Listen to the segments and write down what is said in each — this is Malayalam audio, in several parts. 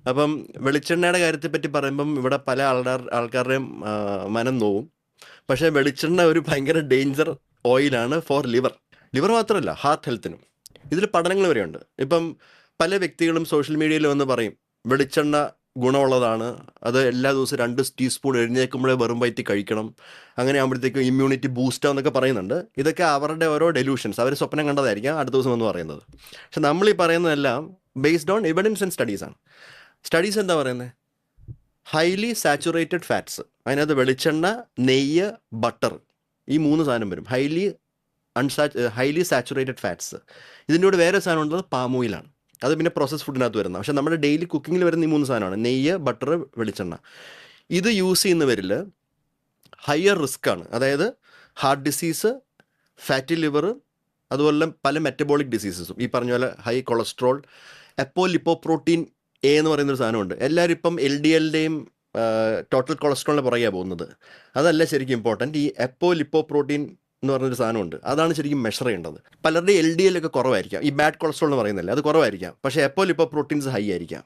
അപ്പം വെളിച്ചെണ്ണയുടെ കാര്യത്തെപ്പറ്റി പറയുമ്പം ഇവിടെ പല ആൾക്കാരുടെയും മനം നോവും. പക്ഷേ വെളിച്ചെണ്ണ ഒരു ഭയങ്കര ഡേഞ്ചർ ഓയിലാണ് ഫോർ ലിവർ. ലിവർ മാത്രമല്ല, ഹാർട്ട് ഹെൽത്തിനും. ഇതിൽ പഠനങ്ങൾ വരെയുണ്ട്. ഇപ്പം പല വ്യക്തികളും സോഷ്യൽ മീഡിയയിൽ വന്ന് പറയും വെളിച്ചെണ്ണ ഗുണമുള്ളതാണ്, അത് എല്ലാ ദിവസവും 2 ടീസ്പൂൺ എഴുന്നേൽക്കുമ്പോഴേ വെറും വയറ്റിൽ കഴിക്കണം, അങ്ങനെ ആകുമ്പോഴത്തേക്കും ഇമ്മ്യൂണിറ്റി ബൂസ്റ്റ് എന്നൊക്കെ പറയുന്നുണ്ട്. ഇതൊക്കെ അവരുടെ ഓരോ ഡെലൂഷൻസ്, അവർ സ്വപ്നം കണ്ടതായിരിക്കാം അടുത്ത ദിവസം എന്ന് പറയുന്നത്. പക്ഷെ നമ്മൾ ഈ പറയുന്നതെല്ലാം ബേസ്ഡ് ഓൺ എവിഡൻസ് ആൻഡ് സ്റ്റഡീസാണ്. സ്റ്റഡീസ് എന്താ പറയുന്നത്? ഹൈലി സാച്ചുറേറ്റഡ് ഫാറ്റ്സ്, അതിനകത്ത് വെളിച്ചെണ്ണ, നെയ്യ്, ബട്ടർ, ഈ 3 സാധനം വരും. Highly saturated fats. ഇതിൻ്റെ കൂടെ വേറെ സാധനം ഉള്ളത് പാം ഓയിലാണ്. അത് പിന്നെ പ്രോസസ് ഫുഡിനകത്ത് വരുന്നത്. പക്ഷേ നമ്മുടെ ഡെയിലി കുക്കിങ്ങിൽ വരുന്ന ഈ 3 സാധനമാണ്: നെയ്യ്, ബട്ടർ, വെളിച്ചെണ്ണ. ഇത് യൂസ് ചെയ്യുന്നവരിൽ ഹയർ റിസ്ക് ആണ്. അതായത് ഹാർട്ട് ഡിസീസ്, ഫാറ്റി ലിവർ, അതുപോലെ പല മെറ്റബോളിക് ഡിസീസസും, ഈ പറഞ്ഞ പോലെ ഹൈ കൊളസ്ട്രോൾ, ലിപ്പോപ്രോട്ടീൻ എ എന്ന് പറയുന്നൊരു സാധനമുണ്ട്. എല്ലാവരും ഇപ്പം LDLയുടെയും ടോട്ടൽ കൊളസ്ട്രോളിൻ്റെ പുറകെയാണ് പോകുന്നത്. അതല്ല ശരിക്കും ഇമ്പോർട്ടൻറ്റ്. ഈ ലിപ്പോപ്രോട്ടീൻ എന്ന് പറഞ്ഞൊരു സാധനമുണ്ട്. അതാണ് ശരിക്കും മെഷർ ചെയ്യേണ്ടത്. പലരുടെ LDL ഒക്കെ കുറവായിരിക്കാം, ഈ ബാഡ് കൊളസ്ട്രോൾ എന്ന് പറയുന്നില്ല, അത് കുറവായിരിക്കാം. പക്ഷേ ലിപ്പോപ്രോട്ടീൻസ് ഹൈ ആയിരിക്കാം.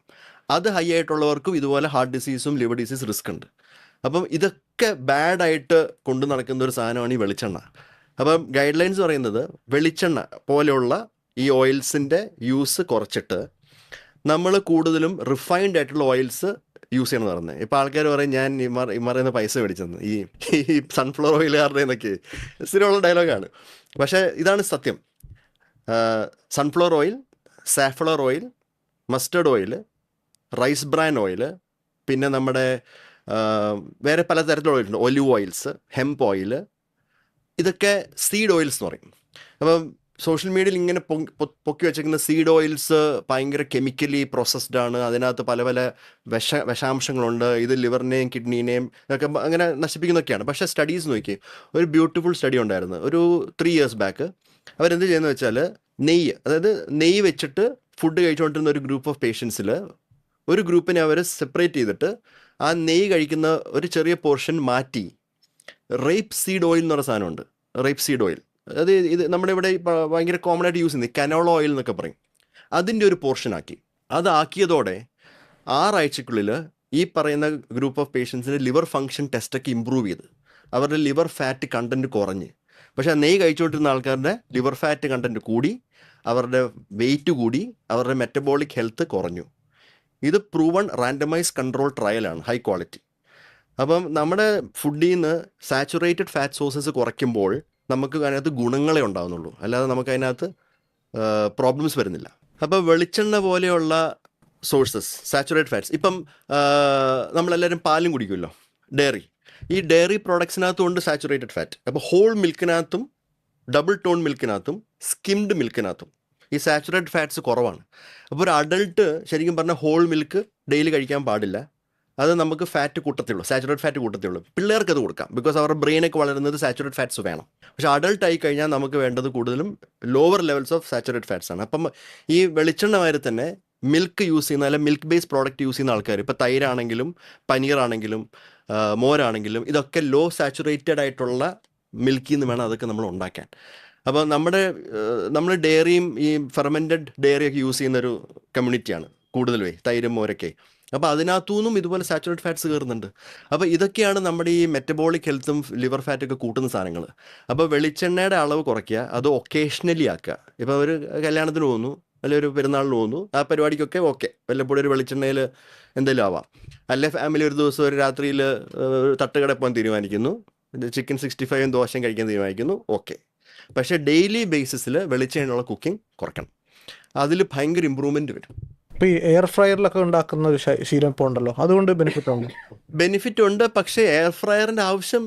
അത് ഹൈ ആയിട്ടുള്ളവർക്കും ഇതുപോലെ ഹാർട്ട് ഡിസീസും ലിവർ ഡിസീസ് റിസ്ക് ഉണ്ട്. അപ്പം ഇതൊക്കെ ബാഡായിട്ട് കൊണ്ടു നടക്കുന്ന ഒരു സാധനമാണ് ഈ വെളിച്ചെണ്ണ. അപ്പം ഗൈഡ് ലൈൻസ് പറയുന്നത് വെളിച്ചെണ്ണ പോലെയുള്ള ഈ ഓയിൽസിൻ്റെ യൂസ് കുറച്ചിട്ട് നമ്മൾ കൂടുതലും റിഫൈൻഡ് ആയിട്ടുള്ള ഓയിൽസ് യൂസ് ചെയ്യണമെന്ന് പറഞ്ഞത്. ഇപ്പോൾ ആൾക്കാർ പറയും ഞാൻ ഇമറിന്ന് പൈസ മേടിച്ചെന്ന്, ഈ സൺഫ്ലവർ ഓയിലുകാരുടെ എന്നൊക്കെ സ്ഥിരമുള്ള ഡയലോഗാണ്. പക്ഷേ ഇതാണ് സത്യം. Sunflower oil, safflower oil, mustard oil, rice bran oil, പിന്നെ നമ്മുടെ വേറെ പലതരത്തിലുള്ള ഓയിലുണ്ട്, ഒലിവ് ഓയിൽസ്, ഹെംപ് ഓയിൽ, ഇതൊക്കെ സീഡ് ഓയിൽസ് എന്ന് പറയും. അപ്പം സോഷ്യൽ മീഡിയയിൽ ഇങ്ങനെ പൊക്കി വെച്ചിരിക്കുന്ന സീഡ് ഓയിൽസ് ഭയങ്കര കെമിക്കലി പ്രോസസ്ഡ് ആണ്, അതിനകത്ത് പല പല വിഷാംശങ്ങളുണ്ട്, ഇത് ലിവറിനെയും കിഡ്നീനെയും ഇതൊക്കെ അങ്ങനെ നശിപ്പിക്കുന്നതൊക്കെയാണ്. പക്ഷേ സ്റ്റഡീസ് നോക്കി, ഒരു ബ്യൂട്ടിഫുൾ സ്റ്റഡി ഉണ്ടായിരുന്നു ഒരു 3 years ബാക്ക്. അവരെന്ത് ചെയ്യുന്നത് വെച്ചാൽ അതായത് നെയ്യ് വെച്ചിട്ട് ഫുഡ് കഴിച്ചുകൊണ്ടിരുന്ന ഒരു ഗ്രൂപ്പ് ഓഫ് പേഷ്യൻസിൽ ഒരു ഗ്രൂപ്പിനെ അവർ സെപ്പറേറ്റ് ചെയ്തിട്ട് ആ നെയ്യ് കഴിക്കുന്ന ഒരു ചെറിയ പോർഷൻ മാറ്റി റേപ്പ് സീഡ് ഓയിൽ എന്ന് പറഞ്ഞ സാധനമുണ്ട്. റേപ്പ് സീഡ് ഓയിൽ, ഇത് നമ്മുടെ ഇവിടെ ഭയങ്കര കോമൺ ആയിട്ട് യൂസ് ചെയ്യുന്നത് കനോള ഓയിൽ എന്നൊക്കെ പറയും. അതിൻ്റെ ഒരു പോർഷനാക്കി. അതാക്കിയതോടെ 6 ആഴ്ചക്കുള്ളിൽ ഈ പറയുന്ന ഗ്രൂപ്പ് ഓഫ് പേഷ്യൻസിൻ്റെ ലിവർ ഫങ്ഷൻ ടെസ്റ്റൊക്കെ ഇമ്പ്രൂവ് ചെയ്ത് അവരുടെ ലിവർ ഫാറ്റ് കണ്ടൻറ്റ് കുറഞ്ഞ്. പക്ഷേ നെയ്യ് കഴിച്ചുകൊണ്ടിരുന്ന ആൾക്കാരുടെ ലിവർ ഫാറ്റ് കണ്ടൻറ്റ് കൂടി, അവരുടെ വെയിറ്റ് കൂടി, അവരുടെ മെറ്റബോളിക് ഹെൽത്ത് കുറഞ്ഞു. ഇത് പ്രൂവൺ റാൻഡമൈസ് കൺട്രോൾ ട്രയലാണ്, ഹൈ ക്വാളിറ്റി. അപ്പം നമ്മുടെ ഫുഡിൽ നിന്ന് സാച്ചുറേറ്റഡ് ഫാറ്റ് സോഴ്സസ് കുറയ്ക്കുമ്പോൾ നമുക്ക് അതിനകത്ത് ഗുണങ്ങളെ ഉണ്ടാകുന്നുള്ളൂ, അല്ലാതെ നമുക്ക് അതിനകത്ത് പ്രോബ്ലംസ് വരുന്നില്ല. അപ്പോൾ വെളിച്ചെണ്ണ പോലെയുള്ള സോഴ്സസ്, സാച്ചുറേറ്റഡ് ഫാറ്റ്സ്, ഇപ്പം നമ്മളെല്ലാവരും പാലും കുടിക്കുമല്ലോ, ഡയറി. ഈ ഡയറി പ്രോഡക്ട്സിനകത്തും ഉണ്ട് സാച്ചുറേറ്റഡ് ഫാറ്റ്. അപ്പോൾ ഹോൾ മിൽക്കിനകത്തും ഡബിൾ ടോൺ മിൽക്കിനകത്തും സ്കിംഡ് മിൽക്കിനകത്തും ഈ സാച്ചുറേറ്റഡ് ഫാറ്റ്സ് കുറവാണ്. അപ്പോൾ ഒരു അഡൾട്ട് ശരിക്കും പറഞ്ഞാൽ ഹോൾ മിൽക്ക് ഡെയിലി കഴിക്കാൻ പാടില്ല. അത് നമുക്ക് ഫാറ്റ് കൂട്ടത്തുള്ളൂ, സാച്ചുറേറ്റ് ഫാറ്റ് കൂട്ടത്തുള്ളൂ. പിള്ളേർക്ക് അത് കൊടുക്കാം, ബിക്കോസ് അവരുടെ ബ്രെയിനൊക്കെ വളരുന്നത് സാച്ചുറേറ്റ് ഫാറ്റ്സ് വേണം. പക്ഷേ അഡൾട്ട് ആയി കഴിഞ്ഞാൽ നമുക്ക് വേണ്ടത് കൂടുതലും lower levels of saturate fats ആണ്. അപ്പം ഈ വെളിച്ചെണ്ണ മാതിരി തന്നെ മിൽക്ക് യൂസ് ചെയ്യുന്ന, അല്ലെങ്കിൽ മിൽക്ക് ബേസ്ഡ് പ്രോഡക്റ്റ് യൂസ് ചെയ്യുന്ന ആൾക്കാർ, ഇപ്പോൾ തൈരാണെങ്കിലും പനീറാണെങ്കിലും മോരാണെങ്കിലും, ഇതൊക്കെ ലോ സാച്ചുറേറ്റഡ് ആയിട്ടുള്ള മിൽക്കിൽ നിന്ന് വേണം അതൊക്കെ നമ്മൾ ഉണ്ടാക്കാൻ. അപ്പോൾ നമ്മൾ ഡയറിയും ഈ ഫെർമെൻറ്റഡ് ഡയറിയൊക്കെ യൂസ് ചെയ്യുന്നൊരു കമ്മ്യൂണിറ്റിയാണ് കൂടുതലുമേ, തൈരും മോരൊക്കെ. അപ്പോൾ അതിനകത്തുനിന്നും ഇതുപോലെ സാച്ചുറേറ്റ് ഫാറ്റ്സ് കയറുന്നുണ്ട്. അപ്പോൾ ഇതൊക്കെയാണ് നമ്മുടെ ഈ മെറ്റബോളിക് ഹെൽത്തും ലിവർ ഫാറ്റൊക്കെ കൂട്ടുന്ന സാധനങ്ങൾ. അപ്പോൾ വെളിച്ചെണ്ണയുടെ അളവ് കുറയ്ക്കുക, അത് ഒക്കേഷണലി ആക്കുക. ഇപ്പോൾ ഒരു കല്യാണത്തിന് പോകുന്നു, അല്ലെങ്കിൽ ഒരു പെരുന്നാളിന് പോകുന്നു, ആ പരിപാടിക്കൊക്കെ ഓക്കെ, വല്ലപ്പോഴും ഒരു വെളിച്ചെണ്ണയിൽ എന്തെങ്കിലും ആവാം. അല്ലെ ഫാമിലി ഒരു ദിവസം ഒരു രാത്രിയിൽ തട്ടുകട പോകാൻ തീരുമാനിക്കുന്നു, ചിക്കൻ 65 ദോശയും കഴിക്കാൻ തീരുമാനിക്കുന്നു, ഓക്കെ. പക്ഷേ ഡെയിലി ബേസിസിൽ വെളിച്ചെണ്ണയുള്ള കുക്കിംഗ് കുറയ്ക്കണം. അതിൽ ഭയങ്കര ഇമ്പ്രൂവ്മെൻറ്റ് വരും. ഇപ്പോൾ ഈ എയർ ഫ്രയറിലൊക്കെ ഉണ്ടാക്കുന്ന ഒരു ശീലം ഇപ്പോൾ ഉണ്ടല്ലോ, അതുകൊണ്ട് ബെനിഫിറ്റ് ഉണ്ട്. പക്ഷേ എയർ ഫ്രയറിൻ്റെ ആവശ്യം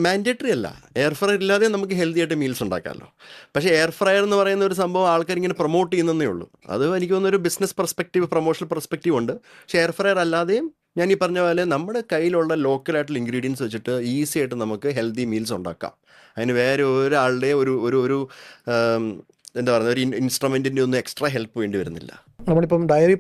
മാൻഡേറ്ററി അല്ല. എയർ ഫ്രയർ ഇല്ലാതെ നമുക്ക് ഹെൽത്തി ആയിട്ട് മീൽസ് ഉണ്ടാക്കാമല്ലോ. പക്ഷേ എയർ ഫ്രയർ എന്ന് പറയുന്ന ഒരു സംഭവം ആൾക്കാർ ഇങ്ങനെ പ്രൊമോട്ട് ചെയ്യുന്നതേ ഉള്ളൂ. അത് എനിക്ക് തോന്നുന്നൊരു ബിസിനസ് പെർസ്പെക്റ്റീവ്, പ്രൊമോഷണൽ പെർസ്പെക്റ്റീവ് ഉണ്ട്. പക്ഷേ എയർ ഫ്രയർ അല്ലാതെയും ഞാൻ ഈ പറഞ്ഞ പോലെ നമ്മുടെ കയ്യിലുള്ള ലോക്കലായിട്ടുള്ള ഇൻഗ്രീഡിയൻസ് വെച്ചിട്ട് ഈസി ആയിട്ട് നമുക്ക് ഹെൽത്തി മീൽസ് ഉണ്ടാക്കാം. അതിന് വേറെ ഒരാളുടെ ഒരു എന്താ പറയുക, ഒരു ഇൻസ്ട്രുമെൻറ്റിൻ്റെ ഒന്നും എക്സ്ട്രാ ഹെൽപ്പ് വേണ്ടി വരുന്നില്ല. നമ്മളിപ്പം ഡയറി